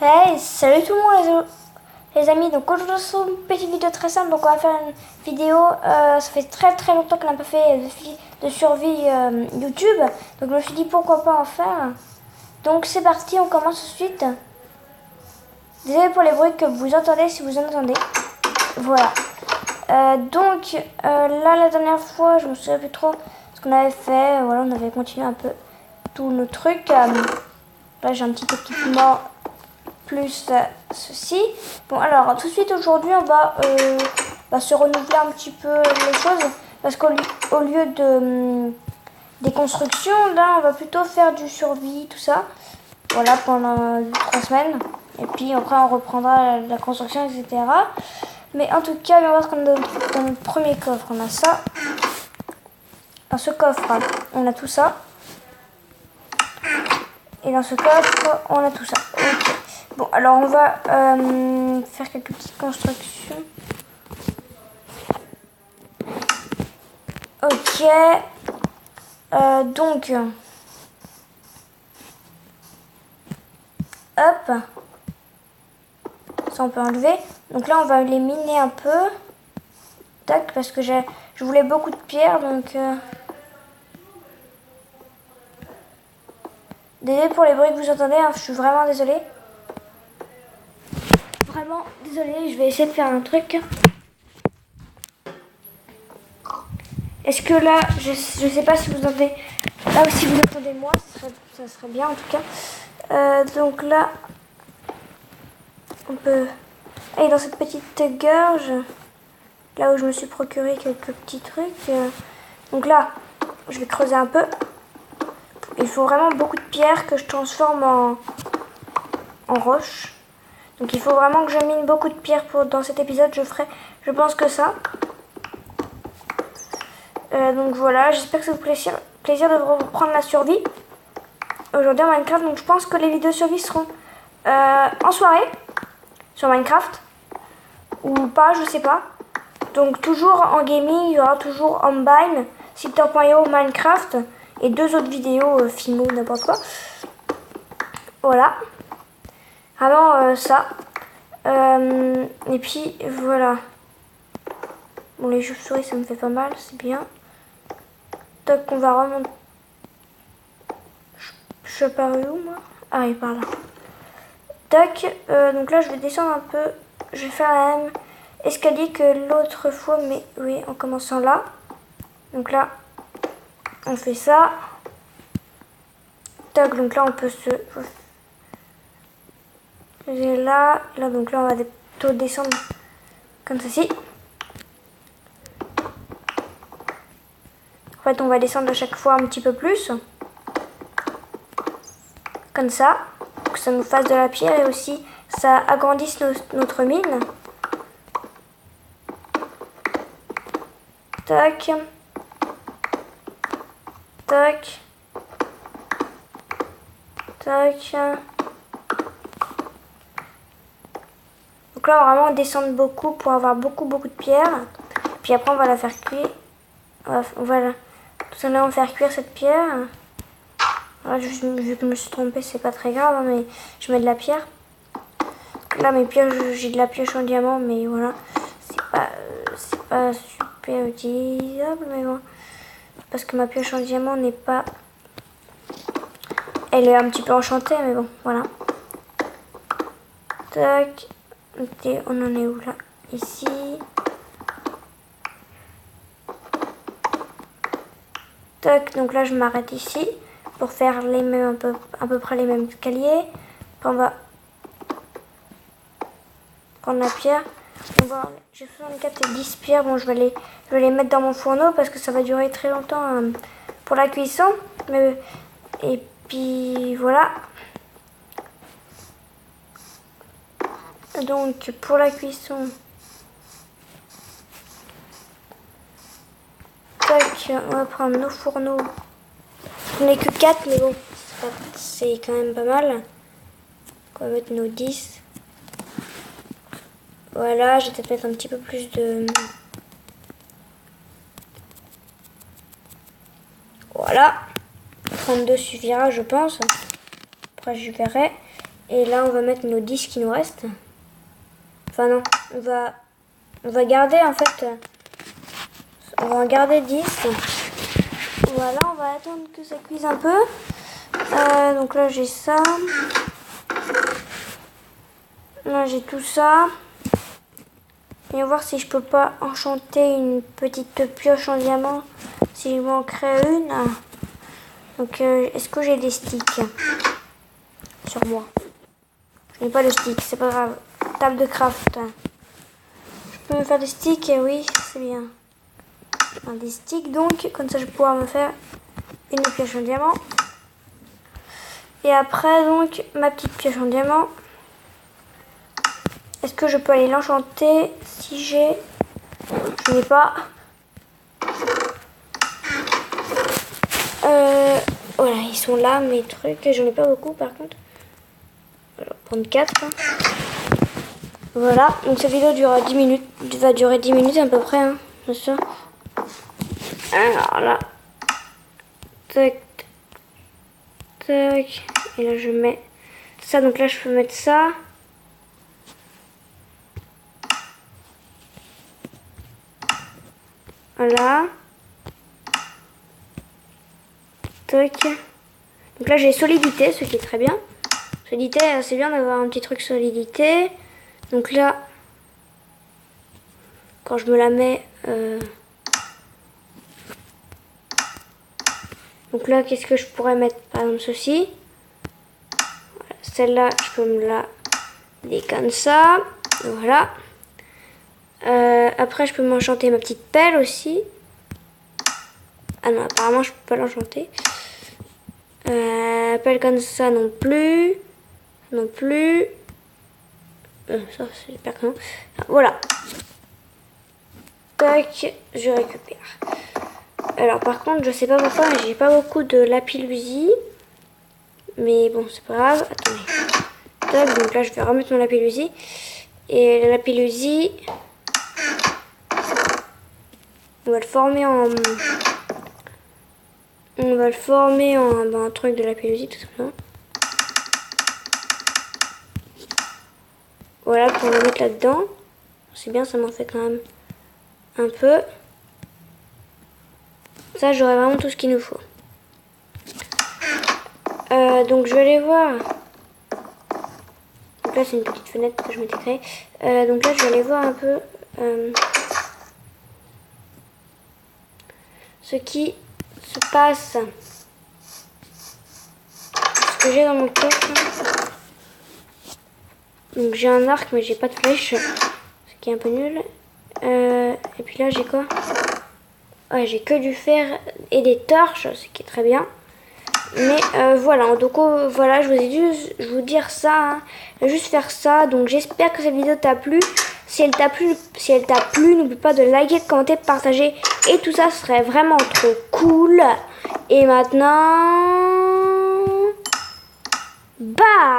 Hey, salut tout le monde les amis, donc aujourd'hui c'est une petite vidéo très simple, donc on va faire une vidéo, ça fait très longtemps qu'on n'a pas fait de survie YouTube, donc je me suis dit pourquoi pas en faire, donc c'est parti, on commence tout de suite. Désolé pour les bruits que vous entendez si vous en entendez, voilà. Là la dernière fois, je me souviens plus trop ce qu'on avait fait, voilà, on avait continué un peu tous nos trucs, là j'ai un petit équipement plus ceci. Bon alors tout de suite aujourd'hui on va se renouveler un petit peu les choses parce qu'au lieu de des constructions là on va plutôt faire du survie tout ça, voilà, pendant 3 semaines et puis après on reprendra la construction etc. Mais en tout cas on va voir ce qu'on a dans notre premier coffre. On a ça, dans ce coffre on a tout ça et dans ce coffre on a tout ça. Ok. Bon, alors on va faire quelques petites constructions. Ok. Donc, hop. Ça, on peut enlever. Donc là, on va les miner un peu. Tac, parce que je voulais beaucoup de pierres, donc... Désolé pour les bruits que vous entendez, hein, je suis vraiment désolée. Vraiment désolée, je vais essayer de faire un truc. Est-ce que là, je sais pas si vous entendez, là si vous entendez moi, ça serait bien en tout cas. Donc là, on peut aller dans cette petite gorge, là où je me suis procuré quelques petits trucs. Donc là, je vais creuser un peu. Il faut vraiment beaucoup de pierres que je transforme en roche. Donc il faut vraiment que je mine beaucoup de pierres dans cet épisode. Je pense que ça. Donc voilà, j'espère que ça vous fait plaisir de reprendre la survie aujourd'hui en Minecraft. Donc je pense que les vidéos survie seront en soirée sur Minecraft ou pas, je sais pas. Donc toujours en gaming, il y aura toujours Unbind, Sifter.io, Minecraft et 2 autres vidéos filmo n'importe quoi. Voilà, vraiment ça. Et puis voilà. Bon, les chauves-souris ça me fait pas mal, c'est bien. Tac, on va remonter. Je suis apparu où moi? Ah oui, par là. Tac, donc là je vais descendre un peu. Je vais faire la même escalier que l'autre fois, mais oui, en commençant là. Donc là, on fait ça. Tac, donc là on peut se... Là, donc là on va plutôt descendre comme ceci. En fait, on va descendre à chaque fois un petit peu plus. Comme ça, pour que ça nous fasse de la pierre et aussi ça agrandisse notre mine. Tac. Tac. Tac. Donc là, on va vraiment descendre beaucoup pour avoir beaucoup de pierres. Puis après, on va la faire cuire. Voilà. Tout simplement faire cuire cette pierre. Voilà, vu que je me suis trompée, c'est pas très grave, hein, mais je mets de la pierre. Là, mes pierres, j'ai de la pioche en diamant, mais voilà. C'est pas super utilisable, mais bon. Parce que ma pioche en diamant n'est pas... Elle est un petit peu enchantée, mais bon, voilà. Tac. Ok, on en est où là? Ici. Tac, donc là je m'arrête ici pour faire les mêmes, à peu près les mêmes escaliers. Puis on va prendre la pierre. J'ai 64 et 10 pierres. Bon, je vais les mettre dans mon fourneau parce que ça va durer très longtemps pour la cuisson. Et puis voilà. Donc pour la cuisson, tac, on va prendre nos fourneaux. On n'est que 4, mais bon, c'est quand même pas mal. On va mettre nos 10. Voilà, je vais peut-être mettre un petit peu plus de... Voilà. 32 suffira, je pense. Après, je verrai. Et là, on va mettre nos 10 qui nous restent. Enfin non, on va garder en fait. On va en garder 10. Voilà, on va attendre que ça cuise un peu. Donc là, j'ai ça. Là, j'ai tout ça. Et on va voir si je peux pas enchanter une petite pioche en diamant. Si je m'en crée une. Donc, est-ce que j'ai des sticks sur moi? Je n'ai pas de sticks, c'est pas grave. Table de craft. Je peux me faire des sticks, oui, c'est bien. Enfin, des sticks donc, comme ça je vais pouvoir me faire une pioche en diamant. Et après donc, ma petite pioche en diamant. Est-ce que je peux aller l'enchanter si j'ai... Je n'ai pas. Voilà, ils sont là mes trucs. J'en ai pas beaucoup par contre. Je vais prendre 4. Voilà, donc cette vidéo durera 10 minutes. Va durer 10 minutes à peu près, hein, bien sûr. Alors là. Tac. Tac. Et là je mets ça. Donc là je peux mettre ça. Voilà. Tac. Donc là j'ai solidité, ce qui est très bien. Solidité, c'est bien d'avoir un petit truc solidité. Donc là, quand je me la mets... Donc là, qu'est-ce que je pourrais mettre? Par exemple ceci. Voilà. Celle-là, je peux me la mettre comme ça. Voilà. Après, je peux m'enchanter ma petite pelle aussi. Ah non, apparemment, je peux pas l'enchanter. Pelle comme ça non plus. Non plus. Ça, c'est super con. Voilà. Tac, je récupère. Alors, par contre, je sais pas pourquoi, mais j'ai pas beaucoup de lapis-lazuli. Mais bon, c'est pas grave. Attendez. Tac, donc là, je vais remettre mon lapis-lazuli. Et le lapis-lazuli, on va le former en... On va le former en un truc de lapis-lazuli, tout simplement. Voilà, pour le mettre là-dedans. C'est bien, ça m'en fait quand même un peu. Ça, j'aurai vraiment tout ce qu'il nous faut. Donc, je vais aller voir. Donc là, c'est une petite fenêtre que je m'étais créée. Donc là, je vais aller voir un peu ce qui se passe. Ce que j'ai dans mon coffre. Donc, j'ai un arc, mais j'ai pas de flèche. Ce qui est un peu nul. Et puis là, j'ai quoi? Ouais, j'ai que du fer et des torches, ce qui est très bien. Mais voilà, donc voilà, je vous ai dû vous dire ça, hein. Juste faire ça. Donc j'espère que cette vidéo t'a plu. Si elle t'a plu, n'oublie pas de liker, de commenter, de partager. Et tout ça serait vraiment trop cool. Et maintenant... Bye.